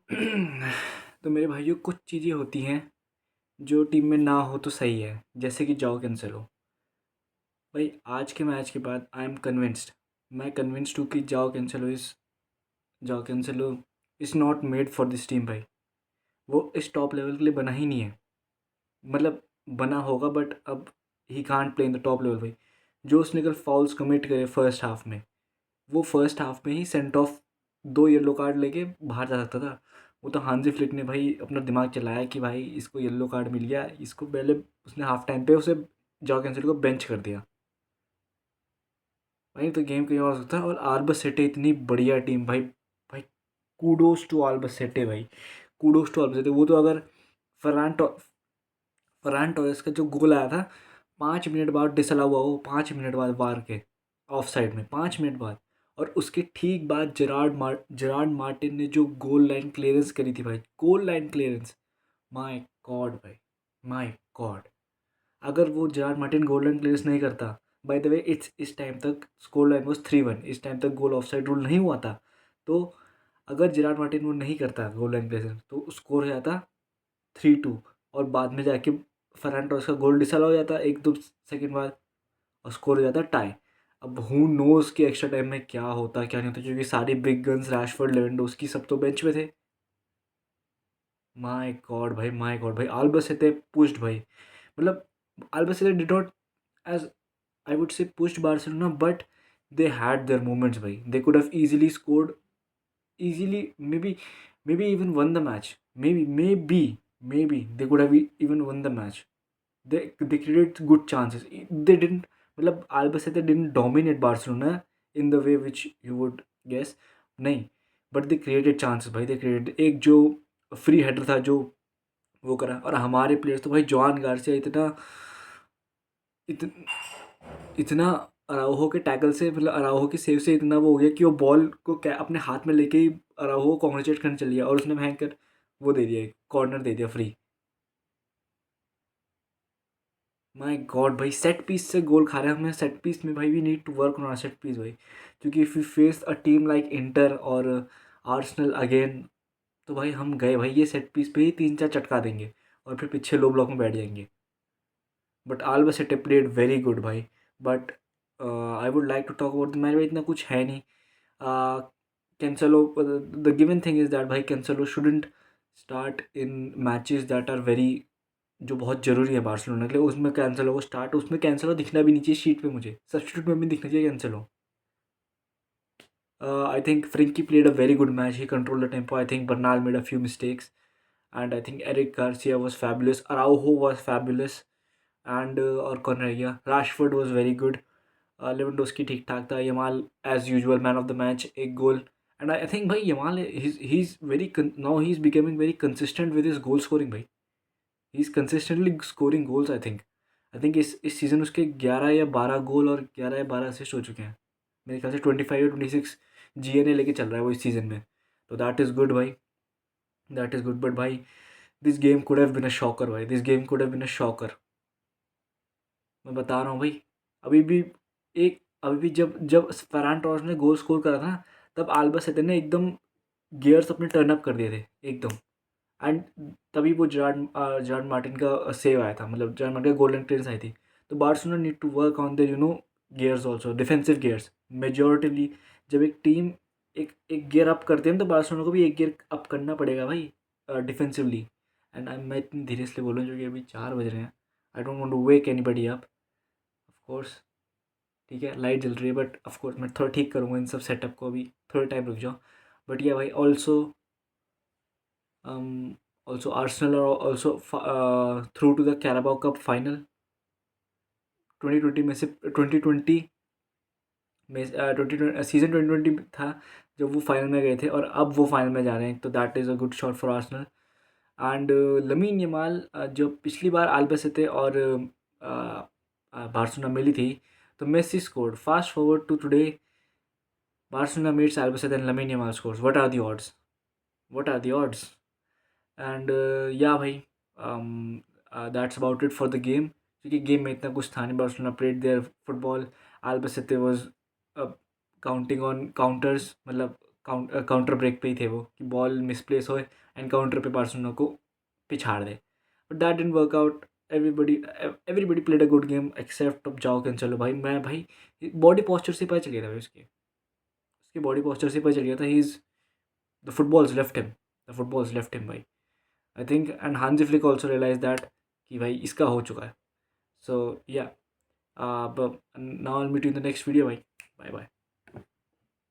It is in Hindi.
तो मेरे भाइयों कुछ चीज़ें होती हैं जो टीम में ना हो तो सही है, जैसे कि जाओ कैंसेलो। भाई आज के मैच के बाद आई एम कन्विंस्ड, मैं कन्विंस्ड हूँ कि जाओ Cancelo is not made for this team भाई। वो इस टॉप लेवल के लिए बना ही नहीं है। मतलब बना होगा बट अब he can't play in the top level भाई। जो उसने कल फाउल्स कमिट करे फर्स्ट हाफ में, वो फर्स्ट हाफ में ही सेंट ऑफ 2 येलो कार्ड लेके बाहर जा सकता था। वो तो हांजी फ्लिक ने भाई अपना दिमाग चलाया कि भाई इसको येलो कार्ड मिल गया, इसको पहले उसने हाफ टाइम पे उसे जॉ कैंसिल को बेंच कर दिया। भाई तो गेम कहीं और हो सकता है। और आल्बसेटे इतनी बढ़िया टीम भाई। भाई कूडोस टू आल्बसेटे भाई, कूडोस टू आल्बसेटे। वो तो अगर फरहान टॉ फरहान टॉरेस का जो गोल आया था 5 मिनट बाद डिसअलाउ हुआ, वो 5 मिनट बाद वार के ऑफ साइड में 5 मिनट बाद। और उसके ठीक बाद जेरार्ड मार्टिन ने जो गोल लाइन क्लियरेंस करी थी भाई, goal line clearance, my god भाई, माय गॉड। अगर वो Gerrard Martin goal line clearance नहीं करता, बाय द वे इस टाइम तक स्कोर लाइन वॉज 3-1, इस टाइम तक गोल ऑफ साइड रूल नहीं हुआ था। तो अगर जेरार्ड मार्टिन वो नहीं करता गोल लाइन क्लियरेंस तो स्कोर हो जाता 3-2। और बाद में जाके फरहान टॉरेस का गोल डिसअलाउ हो जाता 1-2 सेकंड बाद, और स्कोर हो जाता टाई। अब हु नोज़ कि एक्स्ट्रा टाइम में क्या होता क्या नहीं होता, क्योंकि सारे बिग गन्स रैशफोर्ड लेवेंडोस्की सब तो बेंच पे थे। माय गॉड भाई, माय गॉड भाई, अल्बासेते पुश्ड भाई। मतलब Albacete did not as I would say pushed Barcelona, but they had their moments भाई। They could have easily scored, easily, maybe even won the match. Maybe they could have even won the match. They created good chances. They didn't, मतलब Albacete didn't dominate Barcelona in the way which you would guess, नहीं, but they created chances भाई। they created एक जो फ्री हेडर था जो वो करा। और हमारे प्लेयर्स तो भाई जॉन गार्सिया इतना इतना अराउहो के टैकल से, मतलब अराउहो की सेव से इतना वो हो गया कि वो बॉल को क्या अपने हाथ में लेके ही अराउहो को कॉन्ग्रेचुलेट करने चल गया, और उसने भयंकर वो दे दिया, कॉर्नर दे दिया फ्री। माय गॉड भाई, सेट पीस से गोल खा रहे हैं हमें। सेट पीस में भाई we need to work on our set piece भाई, क्योंकि if you face a team like Inter और आर्सेनल अगेन, तो भाई हम गए भाई। ये सेट पीस पे ही 3-4 चटका देंगे और फिर पीछे लो ब्लॉक में बैठ जाएंगे। But Albacete played very good भाई। But I would like to talk about the match भाई, इतना कुछ है नहीं। Cancelo, the given thing is that भाई Cancelo shouldn't start in matches that are very, जो बहुत ज़रूरी है बार्सिलोना के लिए, उसमें कैंसेलो को स्टार्ट, उसमें कैंसेलो दिखना भी नहीं चाहिए शीट पे। मुझे सब्स्टिट्यूट में भी दिखना चाहिए Cancelo. I think Frenkie played a very good match. He controlled the tempo. I think Bernal made a few mistakes, and I think Eric Garcia was fabulous. Araujo was fabulous, and और कौन रह गया, Rashford was very good. Lewandowski ठीक ठाक था। Yamal as usual man of the match, एक गोल। एंड आई थिंक भाई Yamal he is very, now he is becoming very consistent with his goal scoring भाई। He is consistently scoring goals. I think इस सीज़न उसके 11 या 12 गोल और 11 या 12 असिस्ट हो चुके हैं। मेरे ख्याल से 25 या 26 GNA लेके चल रहा है वो इस सीज़न में। तो दैट इज़ गुड भाई, दैट इज़ गुड। बट भाई this game could have been a shocker भाई, this game could have been a shocker. मैं बता रहा हूँ भाई। अभी भी अभी भी जब जब फरहान टॉर्रेस ने गोल स्कोर करा था, तब आल्बासेटे ने एकदम गियर्स अपने टर्न अप कर दिए थे एकदम। एंड तभी वो जॉर्ड मार्टिन का सेव आया था, मतलब जॉर्ड मार्टिन का गोल्डन क्लियरेंस आई थी। तो Barcelona need to work on their gears also, defensive gears मेजोरिटिवली। जब एक टीम एक एक गियर अप करते हैं तो बार्सिलोना को भी एक गियर अप करना पड़ेगा भाई, डिफेंसिवली। एंड मैं इतनी धीरे से बोल रहा हूँ क्योंकि अभी 4 बज रहे हैं। I don't want to wake anybody up, of course. ठीक है, लाइट जल रही है, बट ऑफ कोर्स मैं थोड़ा ठीक करूँगा इन सब सेटअप को, अभी थोड़ा टाइम रुक जाओ। बट या भाई also, also Arsenal are also through to the Carabao Cup final 2020 में से 2020 में 2020 सीज़न 2020 था जब वो फाइनल में गए थे, और अब वो फाइनल में जा रहे हैं। तो that is a good shot for Arsenal. And Lamine Yamal, जो पिछली बार अल्बासेटे और बार्सिलोना मिली थी, तो Messi scored. Fast forward to today, Barcelona meets Albacete and Lamine Yamal scores. What are the odds, what are the odds? And yeah भाई, that's about it for the game, क्योंकि गेम में इतना कुछ था नहीं। Barcelona played their football, Albacete was counting on counters, मतलब काउंटर ब्रेक पे ही थे वो, कि बॉल मिसप्लेस होए एंड काउंटर पे बार्सिलोना को पिछाड़ दे, but that didn't work out. Everybody played a good game except Joao Cancelo. भाई बॉडी पोस्चर से पता चल गया था भाई, उसकी बॉडी पोस्चर से पता चल गया था, he is the footballs left him, the footballs left him भाई। I think and Hansi Flick also realise that कि भाई इसका हो चुका है। So yeah, now I meet you in the next video भाई। Bye bye.